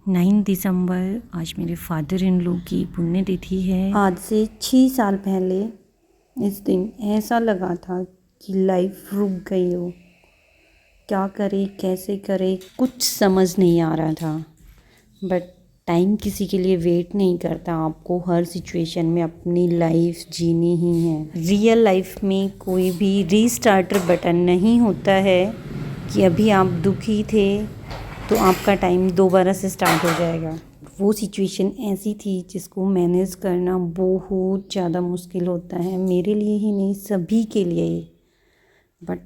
9 दिसंबर आज मेरे father in law की पुण्यतिथि है। आज से 6 साल पहले इस दिन ऐसा लगा था कि लाइफ रुक गई हो। क्या करे कैसे करे कुछ समझ नहीं आ रहा था। बट टाइम किसी के लिए वेट नहीं करता, आपको हर सिचुएशन में अपनी लाइफ जीनी ही है। रियल लाइफ में कोई भी रीस्टार्टर बटन नहीं होता है कि अभी आप दुखी थे तो आपका टाइम दोबारा से स्टार्ट हो जाएगा। वो सिचुएशन ऐसी थी जिसको मैनेज करना बहुत ज़्यादा मुश्किल होता है, मेरे लिए ही नहीं सभी के लिए ही। बट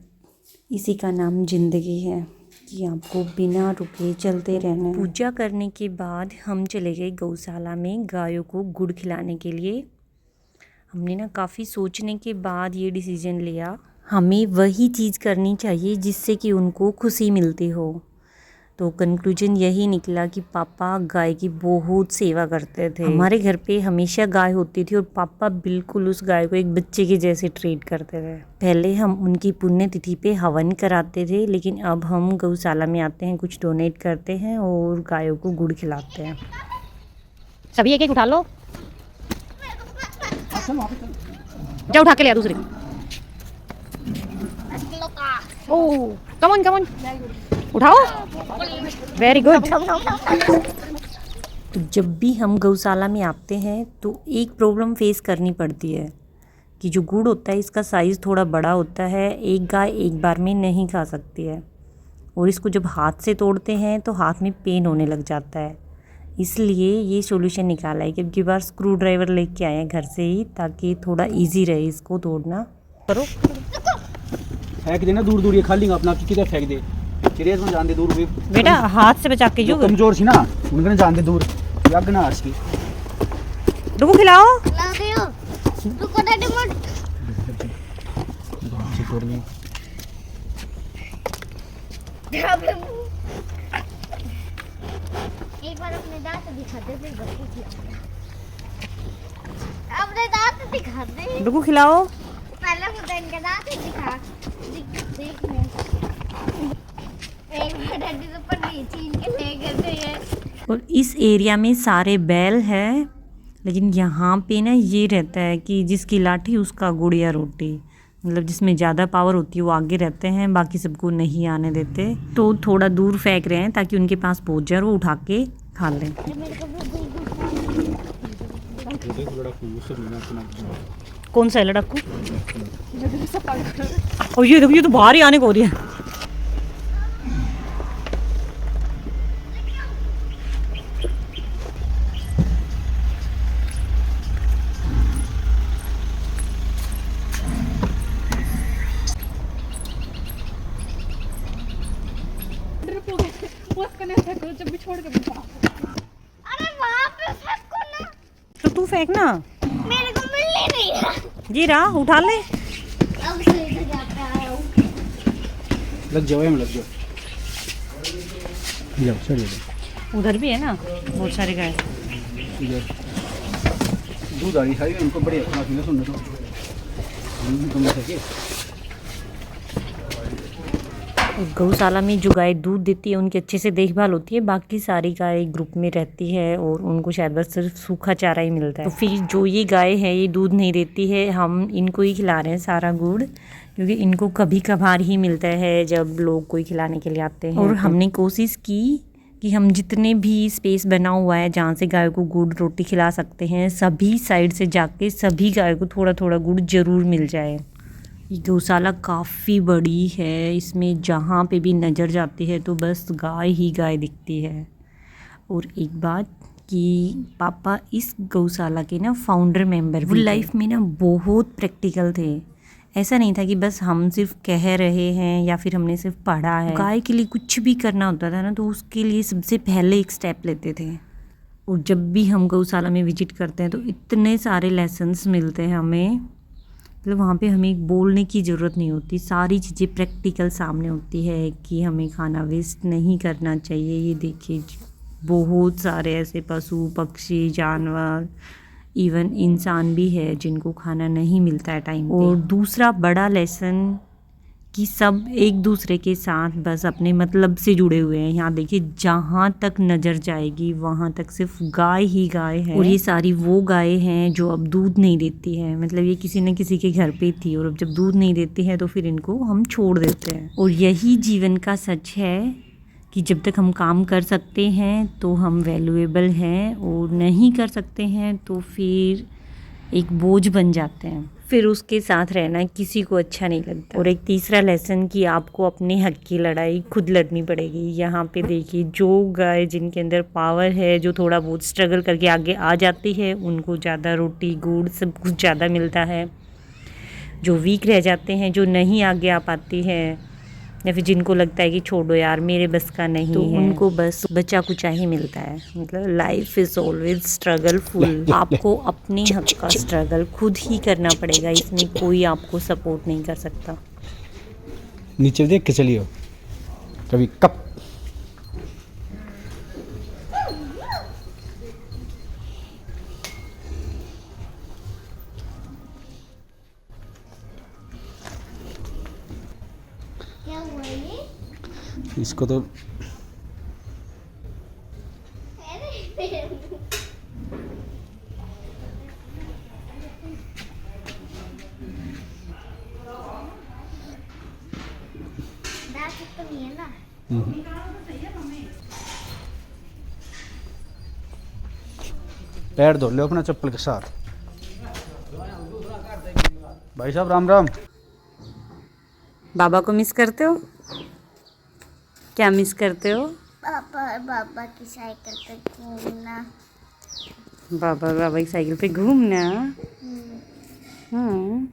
इसी का नाम ज़िंदगी है कि आपको बिना रुके चलते रहना है। पूजा करने के बाद हम चले गए गौशाला में गायों को गुड़ खिलाने के लिए। हमने ना काफ़ी सोचने के बाद ये डिसीजन लिया, हमें वही चीज़ करनी चाहिए जिससे कि उनको खुशी मिलती हो। तो कंक्लूजन यही निकला कि पापा गाय की बहुत सेवा करते थे। हमारे घर पे हमेशा गाय होती थी और पापा बिल्कुल उस गाय को एक बच्चे के जैसे ट्रीट करते थे। पहले हम उनकी पुण्यतिथि पे हवन कराते थे, लेकिन अब हम गौशाला में आते हैं, कुछ डोनेट करते हैं और गायों को गुड़ खिलाते हैं। सभी एक एक उठा लो, जा उठा के ले आ दूसरे। ओह कम ऑन उठाओ, वेरी गुड। तो जब भी हम गौशाला में आते हैं तो एक प्रॉब्लम फेस करनी पड़ती है कि जो गुड़ होता है इसका साइज़ थोड़ा बड़ा होता है, एक गाय एक बार में नहीं खा सकती है और इसको जब हाथ से तोड़ते हैं तो हाथ में पेन होने लग जाता है। इसलिए ये सॉल्यूशन निकाला है कि अब की बार स्क्रू ड्राइवर लेके आए हैं घर से ही, ताकि थोड़ा इजी रहे इसको तोड़ना। करो, फेंक देना दूर दूर, ये खा लेंगे अपना किधर फेंक दे, सीरियस में जान दे दूर भी। बेटा हाथ से बचा के जो कमजोर सी ना उनके जान दे दूर, यग ना आज की डुगू खिलाओ। ला दियो रुको डैडी मत छोड़ ले। एक बार अपने दांत दिखा दे, फिर बच्चे खिलाओ। अपने दांत दिखा दे, डुगू खिलाओ। पहले मुझे इनके दांत दिखा देख मैं एक बार डैडी तो पर नीचे इनके ले गए थे। और इस एरिया में सारे बैल हैं, लेकिन यहाँ पे ना ये रहता है कि जिसकी लाठी उसका गुड़ या रोटी, मतलब जिसमें ज़्यादा पावर होती है वो आगे रहते हैं, बाकी सबको नहीं आने देते। तो थोड़ा दूर फेंक रहे हैं ताकि उनके पास पहुँच जाए, वो उठा के खा लें। कौन सा है लड़ाकू? और ये देखो, ये तो बाहर ही आने को हो रही है। अरे वहाँ पे फेंको ना, तो तू फेंक ना, मेरे को मिल ही नहीं रहा। जी रहा उठा ले। अब से जाता है लग जाओ, लग जाओ, जाओ चढ़ जाओ। उधर भी है ना बहुत सारे गाय। इधर दूध आ रही है उनको, बड़ी अपना सुनने तो तुम सके। गौशाला में जो गाय दूध देती है उनकी अच्छे से देखभाल होती है, बाकी सारी गाय ग्रुप में रहती है और उनको शायद बस सिर्फ सूखा चारा ही मिलता है। तो फिर जो ये गाय है ये दूध नहीं देती है, हम इनको ही खिला रहे हैं सारा गुड़, क्योंकि इनको कभी कभार ही मिलता है जब लोग कोई खिलाने के लिए आते हैं। और हमने कोशिश की कि हम जितने भी स्पेस बना हुआ है जहाँ से गाय को गुड़ रोटी खिला सकते हैं, सभी साइड से जाके सभी गाय को थोड़ा थोड़ा गुड़ ज़रूर मिल जाए। ये गौशाला काफ़ी बड़ी है, इसमें जहाँ पे भी नज़र जाती है तो बस गाय ही गाय दिखती है। और एक बात कि पापा इस गौशाला के ना फाउंडर मेंबर भी लाइफ में ना बहुत प्रैक्टिकल थे। ऐसा नहीं था कि बस हम सिर्फ कह रहे हैं या फिर हमने सिर्फ पढ़ा है। गाय के लिए कुछ भी करना होता था ना तो उसके लिए सबसे पहले एक स्टेप लेते थे। और जब भी हम गौशाला में विजिट करते हैं तो इतने सारे लेसन्स मिलते हैं हमें, मतलब वहाँ पे हमें बोलने की ज़रूरत नहीं होती, सारी चीज़ें प्रैक्टिकल सामने होती है कि हमें खाना वेस्ट नहीं करना चाहिए। ये देखिए बहुत सारे ऐसे पशु पक्षी जानवर, इवन इंसान भी है जिनको खाना नहीं मिलता है टाइम पे। और दूसरा बड़ा लेसन कि सब एक दूसरे के साथ बस अपने मतलब से जुड़े हुए हैं। यहाँ देखिए जहाँ तक नज़र जाएगी वहाँ तक सिर्फ गाय ही गाय है, और ये सारी वो गाय हैं जो अब दूध नहीं देती है। मतलब ये किसी न किसी के घर पे थी और अब जब दूध नहीं देती है तो फिर इनको हम छोड़ देते हैं। और यही जीवन का सच है कि जब तक हम काम कर सकते हैं तो हम वैल्यूएबल हैं, और नहीं कर सकते हैं तो फिर एक बोझ बन जाते हैं। फिर उसके साथ रहना किसी को अच्छा नहीं लगता। और एक तीसरा लेसन कि आपको अपने हक की लड़ाई खुद लड़नी पड़ेगी। यहाँ पे देखिए जो गाय जिनके अंदर पावर है, जो थोड़ा बहुत स्ट्रगल करके आगे आ जाती है, उनको ज़्यादा रोटी गुड़ सब कुछ ज़्यादा मिलता है। जो वीक रह जाते हैं, जो नहीं आगे आ पाती है, या फिर जिनको लगता है कि छोड़ो यार मेरे बस का नहीं तो है, उनको बस बचा कुचा ही मिलता है। मतलब लाइफ इज़ ऑलवेज स्ट्रगलफुल। आपको अपने हक का स्ट्रगल खुद ही करना पड़ेगा, इसमें कोई आपको सपोर्ट नहीं कर सकता। नीचे देख के चलियो कभी कप। क्या हुआ ये? इसको तो दांत तो नहीं है ना। पैर धो लो अपना चप्पल के साथ। भाई साहब राम राम। बाबा को मिस करते हो? क्या मिस करते हो? पापा और बाबा की साइकिल पे घूमना। बाबा की साइकिल पे घूमना। हाँ